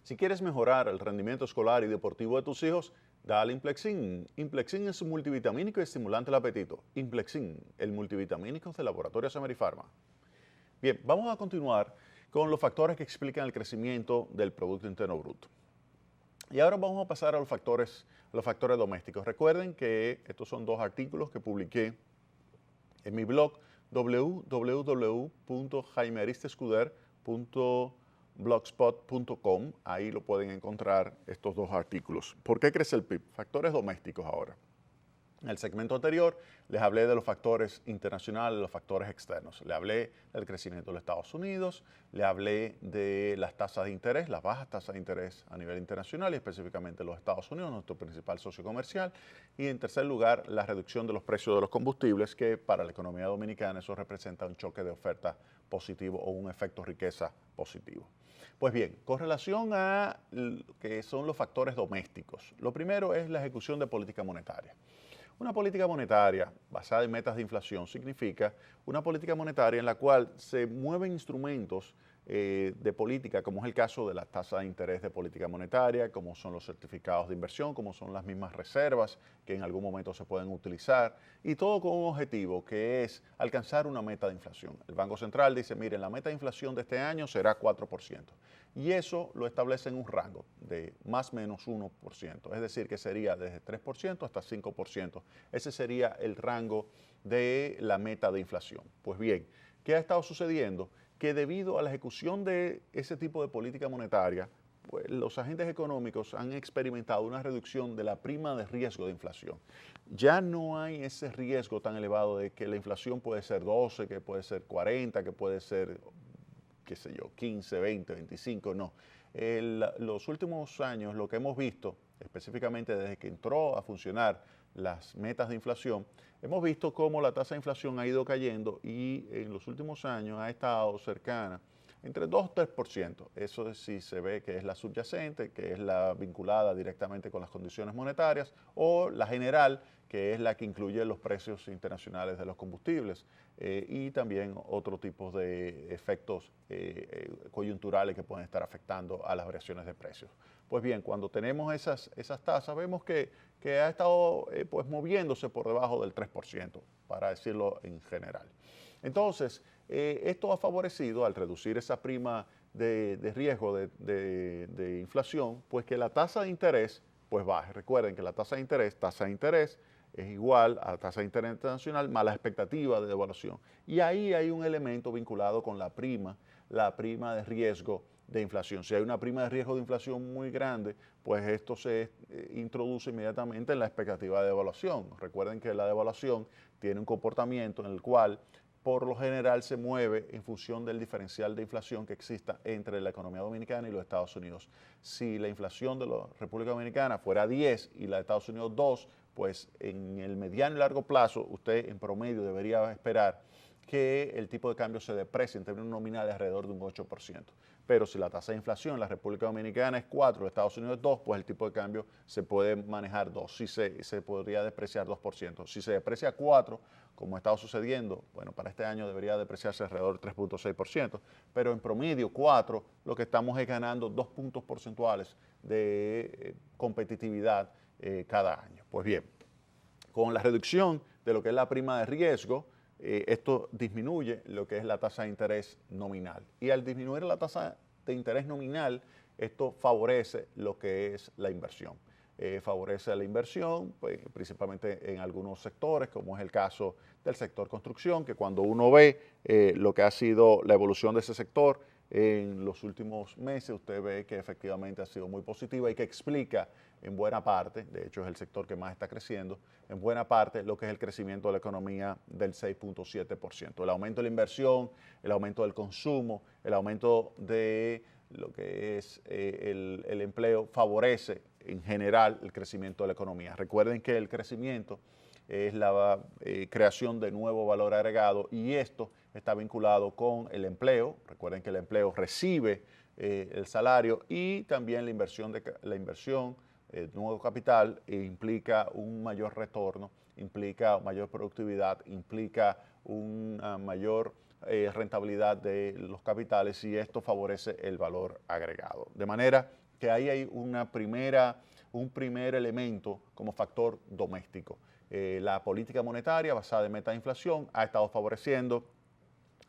Si quieres mejorar el rendimiento escolar y deportivo de tus hijos, dale Implexin. Implexin es un multivitamínico y estimulante del apetito. Implexin, el multivitamínico de Laboratorios Ameripharma. Bien, vamos a continuar con los factores que explican el crecimiento del Producto Interno Bruto. Y ahora vamos a pasar a los factores domésticos. Recuerden que estos son dos artículos que publiqué en mi blog www.jaimearistescuder.blogspot.com. Ahí lo pueden encontrar estos dos artículos. ¿Por qué crece el PIB? Factores domésticos ahora. En el segmento anterior les hablé de los factores internacionales, los factores externos. Le hablé del crecimiento de los Estados Unidos, le hablé de las tasas de interés, las bajas tasas de interés a nivel internacional y específicamente los Estados Unidos, nuestro principal socio comercial. Y en tercer lugar, la reducción de los precios de los combustibles, que para la economía dominicana eso representa un choque de oferta positivo o un efecto riqueza positivo. Pues bien, con relación a lo que son los factores domésticos, lo primero es la ejecución de política monetaria. Una política monetaria basada en metas de inflación significa una política monetaria en la cual se mueven instrumentos de política, como es el caso de la tasa de interés de política monetaria, como son los certificados de inversión, como son las mismas reservas que en algún momento se pueden utilizar, y todo con un objetivo que es alcanzar una meta de inflación. El Banco Central dice, miren, la meta de inflación de este año será 4%, y eso lo establece en un rango de más o menos 1%, es decir, que sería desde 3% hasta 5%. Ese sería el rango de la meta de inflación. Pues bien, ¿qué ha estado sucediendo? Que debido a la ejecución de ese tipo de política monetaria, pues los agentes económicos han experimentado una reducción de la prima de riesgo de inflación. Ya no hay ese riesgo tan elevado de que la inflación puede ser 12, que puede ser 40, que puede ser, qué sé yo, 15, 20, 25, no. Los últimos años lo que hemos visto, específicamente desde que entró a funcionar las metas de inflación, hemos visto cómo la tasa de inflación ha ido cayendo y en los últimos años ha estado cercana entre 2 y 3%. Eso sí se ve que es la subyacente, que es la vinculada directamente con las condiciones monetarias, o la general, que es la que incluye los precios internacionales de los combustibles y también otro tipo de efectos coyunturales que pueden estar afectando a las variaciones de precios. Pues bien, cuando tenemos esas tasas, vemos que ha estado pues moviéndose por debajo del 3%, para decirlo en general. Entonces, esto ha favorecido, al reducir esa prima de riesgo de inflación, pues que la tasa de interés pues baje. Recuerden que la tasa de interés es igual a la tasa de interés internacional más la expectativa de devaluación. Y ahí hay un elemento vinculado con la prima de riesgo de inflación. Si hay una prima de riesgo de inflación muy grande, pues esto se introduce inmediatamente en la expectativa de devaluación. Recuerden que la devaluación tiene un comportamiento en el cual por lo general se mueve en función del diferencial de inflación que exista entre la economía dominicana y los Estados Unidos. Si la inflación de la República Dominicana fuera 10 y la de Estados Unidos 2, pues en el mediano y largo plazo usted en promedio debería esperar que el tipo de cambio se deprecie en términos nominales alrededor de un 8%. Pero si la tasa de inflación en la República Dominicana es 4, en Estados Unidos es 2, pues el tipo de cambio se puede manejar 2, si se podría depreciar 2%. Si se deprecia 4, como ha estado sucediendo, bueno, para este año debería depreciarse alrededor del 3.6%, pero en promedio 4, lo que estamos es ganando 2 puntos porcentuales de competitividad cada año. Pues bien, con la reducción de lo que es la prima de riesgo, esto disminuye lo que es la tasa de interés nominal. Y al disminuir la tasa de interés nominal, esto favorece lo que es la inversión. Favorece la inversión, pues, principalmente en algunos sectores, como es el caso del sector construcción, que cuando uno ve lo que ha sido la evolución de ese sector en los últimos meses, usted ve que efectivamente ha sido muy positiva y que explica en buena parte, de hecho es el sector que más está creciendo, en buena parte lo que es el crecimiento de la economía del 6.7%. El aumento de la inversión, el aumento del consumo, el aumento de lo que es el empleo favorece en general el crecimiento de la economía. Recuerden que el crecimiento es la creación de nuevo valor agregado y esto está vinculado con el empleo. Recuerden que el empleo recibe el salario y también la inversión, nuevo capital implica un mayor retorno, implica mayor productividad, implica una mayor rentabilidad de los capitales y esto favorece el valor agregado. De manera que ahí hay un primer elemento como factor doméstico. La política monetaria basada en meta de inflación ha estado favoreciendo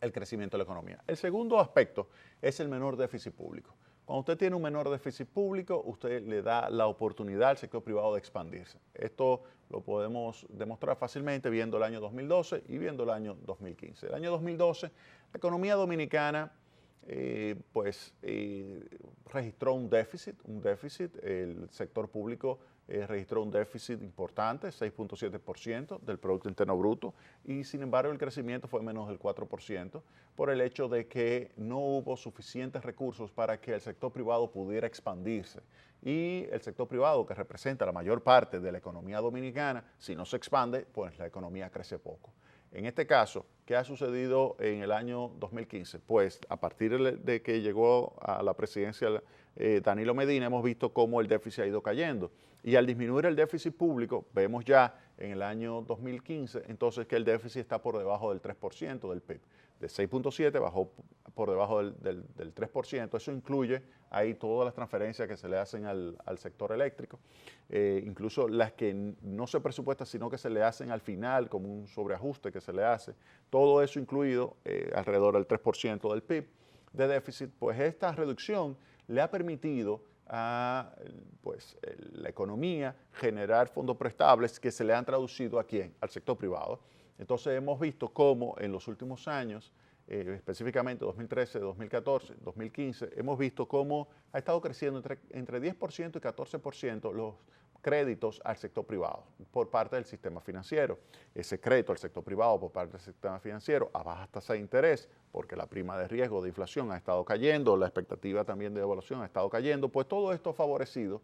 el crecimiento de la economía. El segundo aspecto es el menor déficit público. Cuando usted tiene un menor déficit público, usted le da la oportunidad al sector privado de expandirse. Esto lo podemos demostrar fácilmente viendo el año 2012 y viendo el año 2015. El año 2012, la economía dominicana registró un déficit, el sector público registró un déficit importante, 6.7% del Producto Interno Bruto, y sin embargo el crecimiento fue menos del 4% por el hecho de que no hubo suficientes recursos para que el sector privado pudiera expandirse. Y el sector privado, que representa la mayor parte de la economía dominicana, si no se expande, pues la economía crece poco. En este caso, ¿qué ha sucedido en el año 2015? Pues a partir de que llegó a la presidencia Danilo Medina, hemos visto cómo el déficit ha ido cayendo. Y al disminuir el déficit público, vemos ya en el año 2015, entonces que el déficit está por debajo del 3% del PIB. De 6.7 bajó por debajo del 3%. Eso incluye ahí todas las transferencias que se le hacen al sector eléctrico, incluso las que no se presupuestan, sino que se le hacen al final como un sobreajuste que se le hace. Todo eso incluido alrededor del 3% del PIB de déficit. Pues esta reducción le ha permitido a la economía generar fondos prestables que se le han traducido ¿a quién? Al sector privado. Entonces hemos visto cómo en los últimos años, específicamente 2013, 2014, 2015, hemos visto cómo ha estado creciendo entre 10% y 14% los créditos al sector privado por parte del sistema financiero. Ese crédito al sector privado por parte del sistema financiero a bajas tasas de interés, porque la prima de riesgo de inflación ha estado cayendo, la expectativa también de devaluación ha estado cayendo, pues todo esto ha favorecido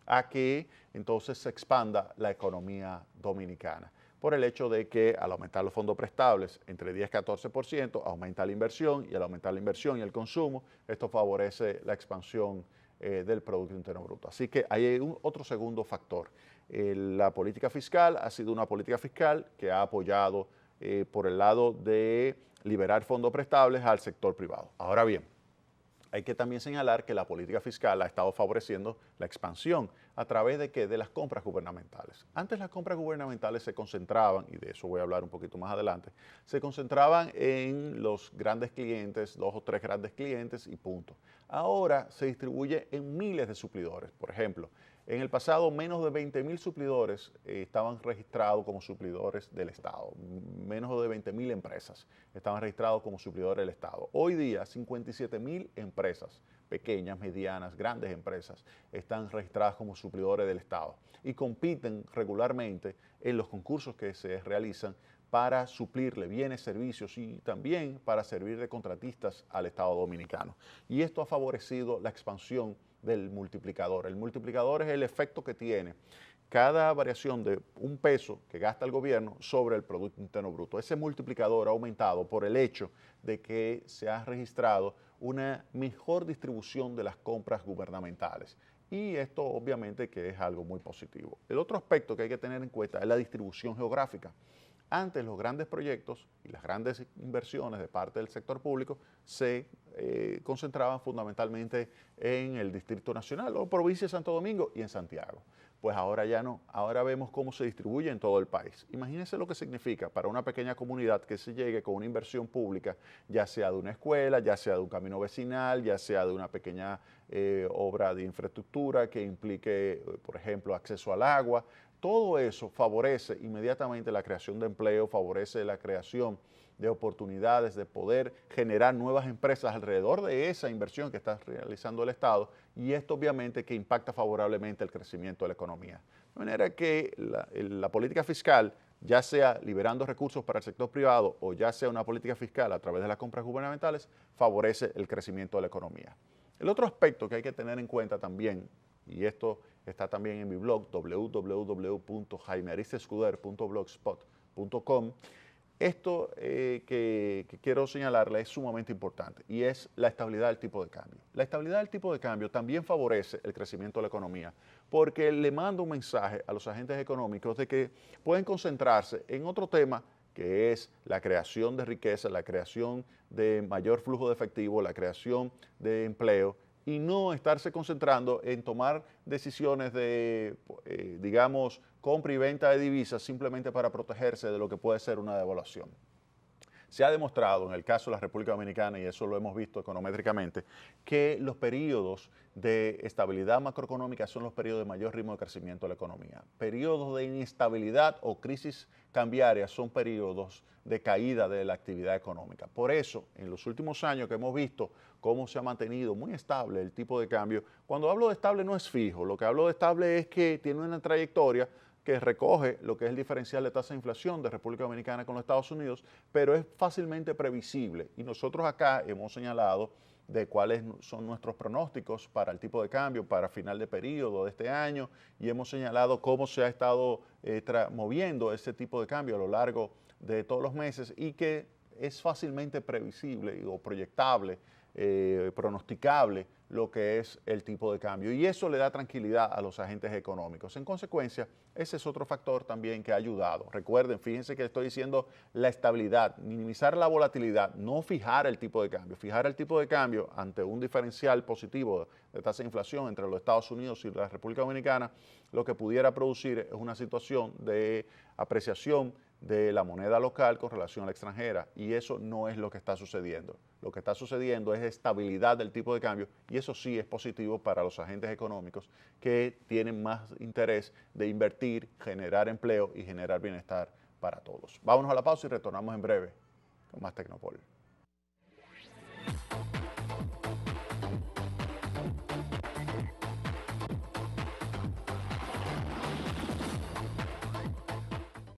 a que entonces se expanda la economía dominicana, por el hecho de que al aumentar los fondos prestables entre 10 y 14%, aumenta la inversión, y al aumentar la inversión y el consumo, esto favorece la expansión del Producto Interno Bruto. Así que hay otro segundo factor. La política fiscal ha sido una política fiscal que ha apoyado por el lado de liberar fondos prestables al sector privado. Ahora bien, hay que también señalar que la política fiscal ha estado favoreciendo la expansión a través de ¿qué? De las compras gubernamentales. Antes las compras gubernamentales se concentraban, y de eso voy a hablar un poquito más adelante, se concentraban en los grandes clientes, 2 o 3 grandes clientes y punto. Ahora se distribuye en miles de suplidores. Por ejemplo, en el pasado menos de 20.000 suplidores estaban registrados como suplidores del Estado. Menos de 20.000 empresas estaban registrados como suplidores del Estado. Hoy día 57.000 empresas, pequeñas, medianas, grandes empresas, están registradas como suplidores del Estado y compiten regularmente en los concursos que se realizan para suplirle bienes, servicios y también para servir de contratistas al Estado dominicano. Y esto ha favorecido la expansión del multiplicador. El multiplicador es el efecto que tiene cada variación de un peso que gasta el gobierno sobre el Producto Interno Bruto. Ese multiplicador ha aumentado por el hecho de que se ha registrado una mejor distribución de las compras gubernamentales. Y esto obviamente que es algo muy positivo. El otro aspecto que hay que tener en cuenta es la distribución geográfica. Antes los grandes proyectos y las grandes inversiones de parte del sector público se concentraban fundamentalmente en el Distrito Nacional o provincia de Santo Domingo y en Santiago. Pues ahora ya no, ahora vemos cómo se distribuye en todo el país. Imagínense lo que significa para una pequeña comunidad que se llegue con una inversión pública, ya sea de una escuela, ya sea de un camino vecinal, ya sea de una pequeña obra de infraestructura que implique, por ejemplo, acceso al agua. Todo eso favorece inmediatamente la creación de empleo, favorece la creación de oportunidades, de poder generar nuevas empresas alrededor de esa inversión que está realizando el Estado, y esto obviamente que impacta favorablemente el crecimiento de la economía. De manera que la política fiscal, ya sea liberando recursos para el sector privado o ya sea una política fiscal a través de las compras gubernamentales, favorece el crecimiento de la economía. El otro aspecto que hay que tener en cuenta también, y esto está también en mi blog www.jaimearistescuder.blogspot.com, esto que quiero señalarle es sumamente importante y es la estabilidad del tipo de cambio. La estabilidad del tipo de cambio también favorece el crecimiento de la economía porque le manda un mensaje a los agentes económicos de que pueden concentrarse en otro tema que es la creación de riqueza, la creación de mayor flujo de efectivo, la creación de empleo y no estarse concentrando en tomar decisiones de, digamos, compra y venta de divisas simplemente para protegerse de lo que puede ser una devaluación. Se ha demostrado en el caso de la República Dominicana, y eso lo hemos visto econométricamente, que los periodos de estabilidad macroeconómica son los periodos de mayor ritmo de crecimiento de la economía. Periodos de inestabilidad o crisis cambiarias son periodos de caída de la actividad económica. Por eso, en los últimos años que hemos visto cómo se ha mantenido muy estable el tipo de cambio, cuando hablo de estable no es fijo, lo que hablo de estable es que tiene una trayectoria que recoge lo que es el diferencial de tasa de inflación de República Dominicana con los Estados Unidos, pero es fácilmente previsible. Y nosotros acá hemos señalado de cuáles son nuestros pronósticos para el tipo de cambio para final de periodo de este año y hemos señalado cómo se ha estado moviendo ese tipo de cambio a lo largo de todos los meses y que es fácilmente previsible o proyectable, pronosticable lo que es el tipo de cambio y eso le da tranquilidad a los agentes económicos. En consecuencia, ese es otro factor también que ha ayudado. Recuerden, fíjense que estoy diciendo la estabilidad, minimizar la volatilidad, no fijar el tipo de cambio. Fijar el tipo de cambio ante un diferencial positivo de tasa de inflación entre los Estados Unidos y la República Dominicana, lo que pudiera producir es una situación de apreciación de la moneda local con relación a la extranjera y eso no es lo que está sucediendo. Lo que está sucediendo es estabilidad del tipo de cambio y eso sí es positivo para los agentes económicos que tienen más interés de invertir, generar empleo y generar bienestar para todos. Vámonos a la pausa y retornamos en breve con más Tecnopol.